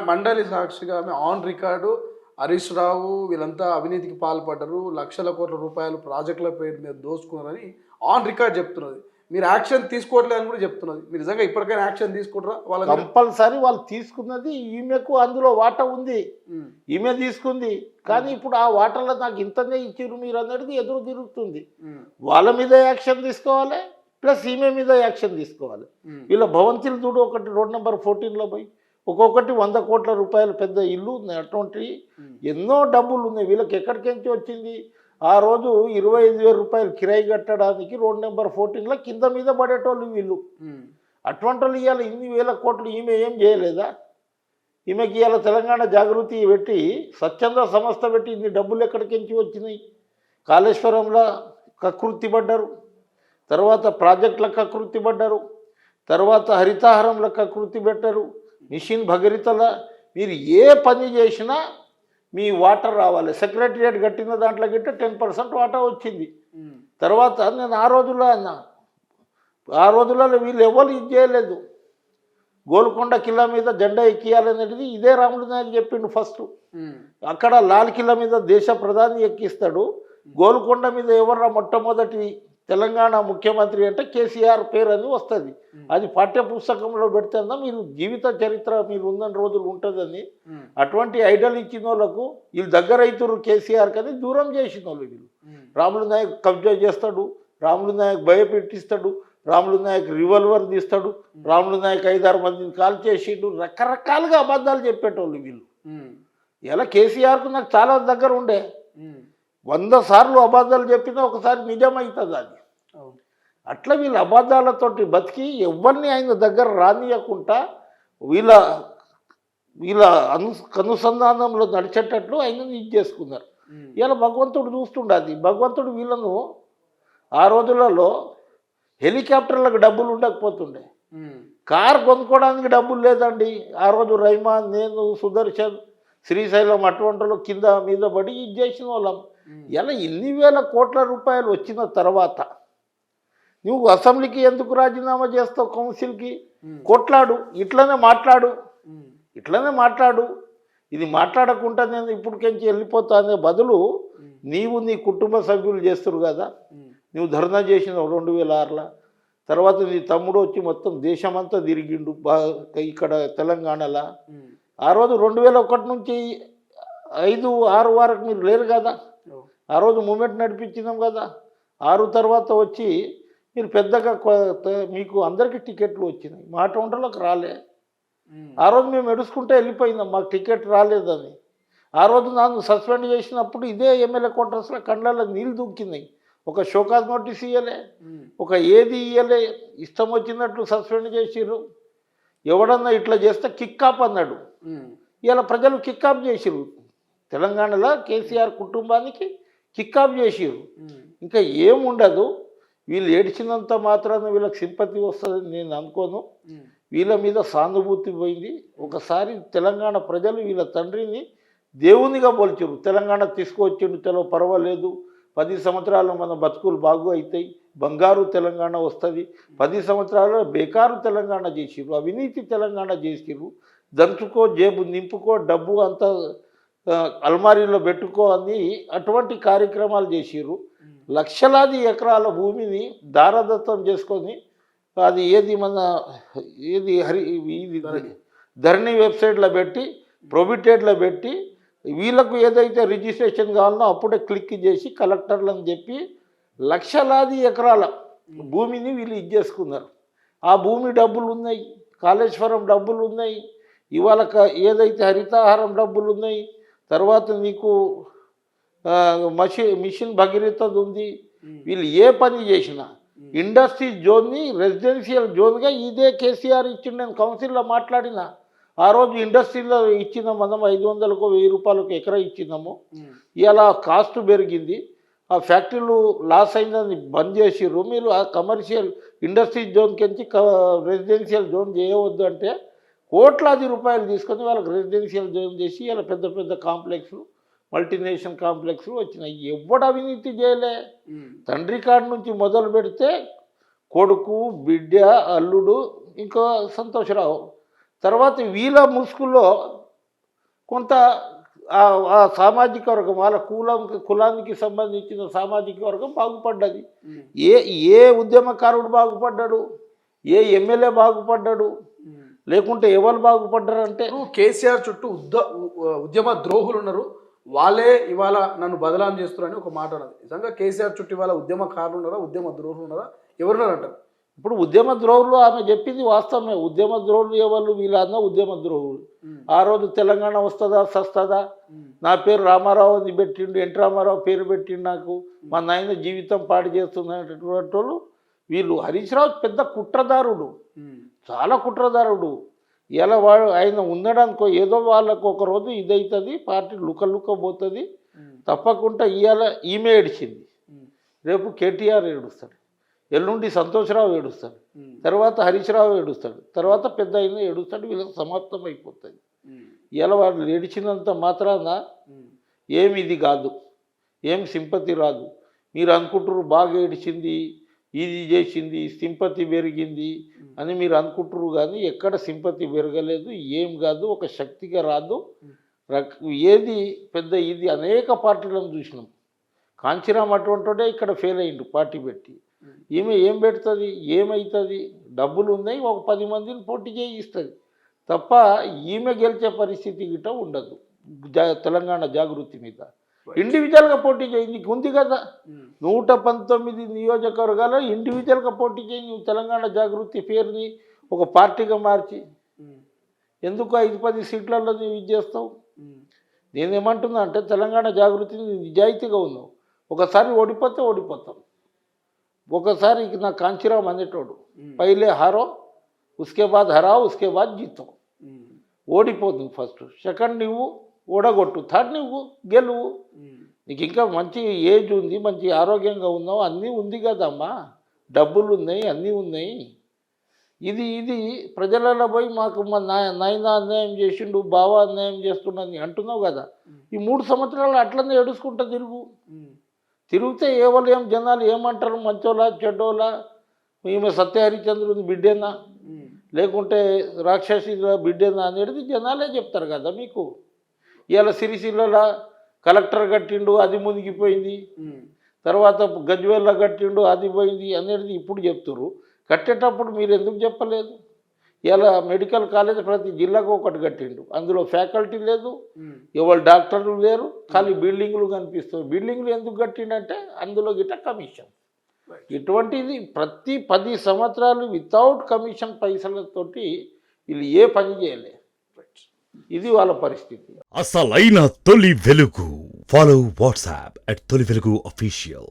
మండలి సాక్షిగా on record Harish Rao వీళ్ళంతా అవినీతికి పాల్పడ్డారు, లక్షల కోట్ల రూపాయలు ప్రాజెక్టుల పేరు మీద దోచుకున్నారని ఆన్ రికార్డ్ చెప్తున్నది. మీరు యాక్షన్ తీసుకోవట్లేదని కూడా చెప్తున్నది. మీరు నిజంగా ఇప్పటికైనా యాక్షన్ తీసుకుంటారా? వాళ్ళ కంపల్సరీ వాళ్ళు తీసుకున్నది, ఈమెకు అందులో వాటా ఉంది, ఈమె తీసుకుంది. కానీ ఇప్పుడు ఆ వాటాలో నాకు ఇంతనే ఇచ్చిర్రు మీరు అనేది ఎదురు తిరుగుతుంది. వాళ్ళ మీద యాక్షన్ తీసుకోవాలి, ప్లస్ ఈమె మీద యాక్షన్ తీసుకోవాలి. వీళ్ళ భవంతులు చూడు, ఒకటి రోడ్ నెంబర్ 14లో పోయి ఒక్కొక్కటి 100 కోట్ల రూపాయలు పెద్ద ఇల్లు ఉన్నాయి. అటువంటి ఎన్నో డబ్బులు ఉన్నాయి వీళ్ళకి. ఎక్కడికించి వచ్చింది? ఆ రోజు 25,000 రూపాయలు కిరాయి కట్టడానికి రోడ్ నెంబర్ 14లో కింద మీద పడేటోళ్ళు వీళ్ళు. అటువంటి వాళ్ళు ఇవాళ ఇన్ని వేల కోట్లు ఈమె ఏం చేయలేదా? ఈమెకి ఇవాళ తెలంగాణ జాగృతి పెట్టి స్వచ్ఛంద సంస్థ పెట్టి ఇన్ని డబ్బులు ఎక్కడికించి వచ్చినాయి? కాళేశ్వరంలో కకృతి పడ్డారు, తర్వాత ప్రాజెక్టుల కకృతి పడ్డారు, తర్వాత హరితాహారంలో కకృతి పెట్టారు, మిషన్ భగీరథల. మీరు ఏ పని చేసినా మీ వాటర్ రావాలి. సెక్రటరియట్ కట్టిన దాంట్లో గిట్ట 10% వాటా వచ్చింది. తర్వాత నేను ఆ రోజుల్లో అన్నా, ఆ రోజులలో వీళ్ళు ఎవరు ఇది చేయలేదు. గోల్కొండ కిల్లా మీద జెండా ఎక్కియాలనేది ఇదే రాములు నాయక్ చెప్పిండు ఫస్ట్. అక్కడ లాల్ కిల్లా మీద దేశ ప్రధాని ఎక్కిస్తాడు. గోల్కొండ మీద ఎవర్రా మొట్టమొదటి తెలంగాణ ముఖ్యమంత్రి అంటే కేసీఆర్ పేరు అని వస్తుంది. అది పాఠ్య పుస్తకంలో పెడితేనా మీరు జీవిత చరిత్ర మీరు ఉన్న రోజులు ఉంటుందని. అటువంటి ఐడల్ ఇచ్చిన వాళ్ళకు వీళ్ళు దగ్గర అవుతారు కేసీఆర్ కానీ దూరం చేసిన వాళ్ళు వీళ్ళు. రాములు నాయక్ కబ్జా చేస్తాడు, రాములు నాయక్ భయపెట్టిస్తాడు, రాములు నాయక్ రివాల్వర్ తీస్తాడు, రాములు నాయక్ 5-6 మందిని కాల్ చేసిండు, రకరకాలుగా అబద్ధాలు చెప్పేటోళ్ళు వీళ్ళు. ఇలా కేసీఆర్కు నాకు చాలా దగ్గర ఉండే. 100 సార్లు అబద్ధాలు చెప్పినా ఒకసారి నిజమవుతుంది అది. అట్లా వీళ్ళ అబద్ధాలతోటి బతికి ఎవరిని ఆయన దగ్గర రానియకుండా వీళ్ళ వీళ్ళ అనుసంధానంలో నడిచేటట్లు ఆయన ఇది చేసుకున్నారు. ఇలా భగవంతుడు చూస్తుండే. అది భగవంతుడు వీళ్ళను ఆ రోజులలో హెలికాప్టర్లకు డబ్బులు ఉండకపోతుండే, కారు కొనుక్కోవడానికి డబ్బులు లేదండి. ఆ రోజు రైమాన్, నేను, సుదర్శన్, శ్రీశైలం అటువంటి కింద మీద పడి ఇది చేసిన వాళ్ళం. ఇలా ఇన్ని వేల కోట్ల రూపాయలు వచ్చిన తర్వాత నువ్వు అసెంబ్లీకి ఎందుకు రాజీనామా చేస్తావు? కౌన్సిల్కి కొట్లాడు, ఇట్లనే మాట్లాడు, ఇట్లనే మాట్లాడు. ఇది మాట్లాడకుండా నేను ఇప్పటికెంచి వెళ్ళిపోతా అనే బదులు నీవు నీ కుటుంబ సభ్యులు చేస్తారు కదా. నువ్వు ధర్నా చేసినావు 2006లో. తర్వాత నీ తమ్ముడు వచ్చి మొత్తం దేశమంతా తిరిగిండు ఇక్కడ తెలంగాణలో. ఆ రోజు 2001 నుంచి 5-6 వరకు మీరు లేరు కదా. ఆ రోజు మూమెంట్ నడిపించినాం కదా. 6 తర్వాత వచ్చి మీరు పెద్దగా మీకు అందరికీ టికెట్లు వచ్చినాయి, మా టౌన్లోకి రాలే. ఆ రోజు మేము ఎడుచుకుంటే వెళ్ళిపోయినాం మాకు టికెట్ రాలేదని. ఆ రోజు నన్ను సస్పెండ్ చేసినప్పుడు ఇదే ఎమ్మెల్యే క్వార్టర్స్లో కళ్ళల్లో నీళ్ళు దూకినాయి. ఒక షోకాజ్ నోటీస్ ఇవ్వలే, ఒక ఏది ఇవ్వలే, ఇష్టం వచ్చినట్లు సస్పెండ్ చేసిర్రు. ఎవడన్నా ఇట్లా చేస్తే కిక్కాప్ అన్నాడు. ఇలా ప్రజలు కిక్కాప్ చేసిర్రు. తెలంగాణలో కేసీఆర్ కుటుంబానికి కిక్కాప్ చేసిర్రు. ఇంకా ఏముండదు. వీళ్ళు ఏడ్చినంత మాత్రాన వీళ్ళకి సింపతి వస్తుందని నేను అనుకోను. వీళ్ళ మీద సానుభూతి పోయింది. ఒకసారి తెలంగాణ ప్రజలు వీళ్ళ తండ్రిని దేవునిగా పోల్చారు. తెలంగాణ తీసుకువచ్చిండు, తెలవ పర్వాలేదు, 10 సంవత్సరాలు మన బతుకులు బాగు అవుతాయి, బంగారు తెలంగాణ వస్తుంది. 10 సంవత్సరాలు బేకారు తెలంగాణ చేసిర్రు, అవినీతి తెలంగాణ చేసిర్రు. దంచుకో, జేబు నింపుకో, డబ్బు అంతా అల్మారీలో పెట్టుకో అని అటువంటి కార్యక్రమాలు చేసిర్రు. లక్షలాది ఎకరాల భూమిని దారదత్తం చేసుకొని అది ఏది ధరణి వెబ్సైట్లో పెట్టి ప్రొబిటెడ్లో పెట్టి వీళ్ళకు ఏదైతే రిజిస్ట్రేషన్ కావాలనో అప్పుడే క్లిక్ చేసి కలెక్టర్లని చెప్పి లక్షలాది ఎకరాల భూమిని వీళ్ళు ఇచ్చేసుకున్నారు. ఆ భూమి డబ్బులు ఉన్నాయి, కాళేశ్వరం డబ్బులు ఉన్నాయి, ఇవాళ ఏదైతే హరితాహారం డబ్బులు ఉన్నాయి, తర్వాత నీకు మిషన్ భగీరథది ఉంది. వీళ్ళు ఏ పని చేసినా ఇండస్ట్రీ జోన్ని రెసిడెన్షియల్ జోన్గా ఇదే కేసీఆర్ ఇచ్చిండు. నేను కౌన్సిల్లో మాట్లాడిన ఆ రోజు ఇండస్ట్రీలో ఇచ్చినాం మనం 500కు 1000 రూపాయలకు ఎకరా ఇచ్చినాము. ఇలా కాస్ట్ పెరిగింది, ఆ ఫ్యాక్టరీలు లాస్ అయిందని బంద్ చేసిర్రు. మీరు ఆ కమర్షియల్ ఇండస్ట్రీ జోన్కి రెసిడెన్షియల్ జోన్ చేయవద్దు అంటే కోట్లాది రూపాయలు తీసుకొని వాళ్ళకి రెసిడెన్షియల్ జోన్ చేసి ఇలా పెద్ద పెద్ద కాంప్లెక్స్లు, మల్టీనేషనల్ కాంప్లెక్స్లు వచ్చినాయి. ఎవడు అవినీతి చేయలే. తండ్రి కాడి నుంచి మొదలు పెడితే కొడుకు, బిడ్డ, అల్లుడు, ఇంకా సంతోషరావు, తర్వాత వీళ్ళ ముసుగులో కొంత ఆ సామాజిక వర్గం వాళ్ళ కులానికి సంబంధించిన సామాజిక వర్గం బాగుపడ్డది. ఏ ఉద్యమకారుడు బాగుపడ్డాడు, ఏ ఎమ్మెల్యే బాగుపడ్డాడు, లేకుంటే ఎవరు బాగుపడ్డారంటే కేసీఆర్ చుట్టూ ఉద్యమ ద్రోహులు ఉన్నారు, వాళ్ళే ఇవాళ నన్ను బదలాం చేస్తున్నారని ఒక మాట అన్నది. నిజంగా కేసీఆర్ చుట్టూ ఇవాళ ఉద్యమకారులు ఉన్నారా, ఉద్యమ ద్రోహులు ఉన్నారా, ఎవరున్నారంటారు? ఇప్పుడు ఉద్యమ ద్రోహులు ఆమె చెప్పింది వాస్తవమే. ఉద్యమ ద్రోహులు ఎవరు? వీళ్ళన్నా ఉద్యమ ద్రోహులు. ఆ రోజు తెలంగాణ వస్తుందా సస్తుందా, నా పేరు రామారావు అని పెట్టిండు, ఎన్టీ రామారావు పేరు పెట్టిండు, నాకు మా నాయన జీవితం పాడు చేస్తున్నటువంటి వాళ్ళు వీళ్ళు. హరీష్ రావు పెద్ద కుట్రదారుడు, చాలా కుట్రదారుడు. ఇలా వాడు ఆయన ఉండడానికో ఏదో వాళ్ళకు ఒక రోజు ఇదవుతుంది, పార్టీ లుక్క పోతుంది తప్పకుండా. ఇవాళ ఈమె ఏడిచింది, రేపు కేటీఆర్ ఏడుస్తాడు, ఎల్లుండి సంతోష్రావు ఏడుస్తాడు, తర్వాత హరీష్ రావు ఏడుస్తాడు, తర్వాత పెద్ద అయిన ఏడుస్తాడు. వీళ్ళకి సమాప్తం అయిపోతుంది. ఇలా వాళ్ళు ఏడిచినంత మాత్రాన ఏమి ఇది కాదు, ఏం సింపతి రాదు. మీరు అనుకుంటారు బాగా ఏడిచింది, ఇది చేసింది, సింపతి పెరిగింది అని మీరు అనుకుంటారు, కానీ ఎక్కడ సింపతి పెరగలేదు, ఏం కాదు, ఒక శక్తిగా రాదు. ఏది పెద్ద ఇది అనేక పార్టీలను చూసినాం. కాంచీరామ్ అటువంటిడే ఇక్కడ ఫెయిల్ అయ్యిండు పార్టీ పెట్టి. ఈమె ఏం పెడుతుంది, ఏమవుతుంది? డబ్బులు ఉన్నాయి, ఒక 10 మందిని పోటీ చేయిస్తుంది తప్ప ఈమె గెలిచే పరిస్థితి గిట్ట ఉండదు. తెలంగాణ జాగృతి మీద ఇండివిజువల్గా పోటీ చేయి, నీకు ఉంది కదా 119 నియోజకవర్గాల్లో ఇండివిజువల్గా పోటీ చేయి. నువ్వు తెలంగాణ జాగృతి పేరుని ఒక పార్టీగా మార్చి ఎందుకు 5-10 సీట్లలో నువ్వు ఇది చేస్తావు? నేనేమంటున్నా అంటే తెలంగాణ జాగృతిని నిజాయితీగా ఉన్నావు. ఒకసారి ఓడిపోతే ఓడిపోతాం. ఒకసారి నా కాంచీరామ్ అనేటోడు పైలే హారో ఉస్కే బాద్ హరావు ఉస్కే బాద్ జీతో. ఓడిపోతుంది ఫస్ట్, సెకండ్ నువ్వు ఓడగొట్టు, థర్డ్ నువ్వు గెలువు. నీకు ఇంకా మంచి ఏజ్ ఉంది, మంచి ఆరోగ్యంగా ఉన్నావు, అన్నీ ఉంది కదమ్మా, డబ్బులు ఉన్నాయి, అన్నీ ఉన్నాయి. ఇది ప్రజలలో పోయి మాకు మా నాయన అన్యాయం చేసిండు, బావ అన్యాయం చేస్తుండని అంటున్నావు కదా. ఈ 3 సంవత్సరాలు అట్లనే ఏడుచుకుంటా తిరిగితే ఎవరు ఏం జనాలు ఏమంటారు? మంచోలా చెడ్డోలా, ఈమె సత్యహరిచంద్రుని బిడ్డేనా లేకుంటే రాక్షసుల బిడ్డేనా అనేది జనాలే చెప్తారు కదా మీకు. ఇవాళ సిరిసిల్ల కలెక్టర్ కట్టిండు, అది మునిగిపోయింది, తర్వాత గజ్వేల్లో కట్టిండు, అది పోయింది అనేది ఇప్పుడు చెప్తున్నారు. కట్టేటప్పుడు మీరు ఎందుకు చెప్పలేదు? ఇలా మెడికల్ కాలేజ్ ప్రతి జిల్లాకు ఒకటి కట్టిండు, అందులో ఫ్యాకల్టీ లేదు, ఎవరు డాక్టర్లు లేరు, ఖాళీ బిల్డింగ్లు కనిపిస్తాయి. బిల్డింగ్లు ఎందుకు కట్టిండంటే అందులో గిట్ట కమిషన్. ఇటువంటిది ప్రతి 10 సంవత్సరాలు వితౌట్ కమిషన్ పైసలతోటి వీళ్ళు ఏ పని చేయలే. ఇది వాళ్ళ పరిస్థితి. అసలైన తొలి వెలుగు. ఫాలో వాట్సాప్ @తొలి వెలుగు official.